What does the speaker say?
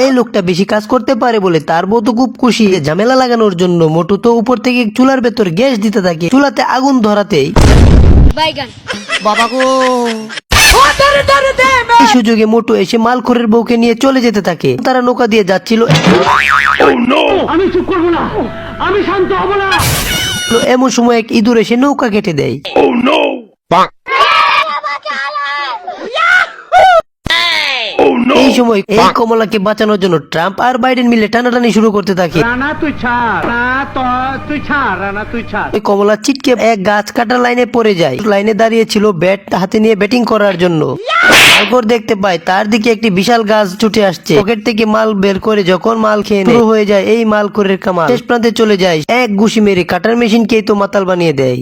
এই লোকটা বেশি কাজ করতে পারে বলে তার বউ তো খুব খুশি। ঝামেলা লাগানোর জন্য মোটু তো উপর থেকে চুলার ভেতর গ্যাস দিতে থাকে। চুলাতে আগুন ধরাতেই বাবা গো, এই সুযোগে মোটু এসে মালখোরের বউকে নিয়ে চলে যেতে থাকে। তারা নৌকা দিয়ে যাচ্ছিল। আমি চুপ করবো না, আমি শান্ত হব না। এমন সময় এক ইঁদুর এসে নৌকা কেটে দেয়। এই সময় এই কমলাকে বাঁচানোর জন্য ট্রাম্প আর বাইডেন মিলে টানাটানি শুরু করতে থাকে। রানা তুই ছাড়, তুই ছাড়, রানা তুই ছাড়। ওই কমলা চিটকে এক গাছ কাটার লাইনে পড়ে যায়। লাইনে দাঁড়িয়ে ছিল ব্যাট হাতে নিয়ে ব্যাটিং করার জন্য। তারপর দেখতে পায় তার দিকে একটি বিশাল গাছ ছুটে আসছে। পকেট থেকে মাল বের করে যখন মাল খেয়ে শুরু হয়ে যায় এই মাল করে কামাল শেষ প্রান্তে চলে যায়। এক ঘুষি মেরে কাটার মেশিনকেই তো মাতাল বানিয়ে দেয়।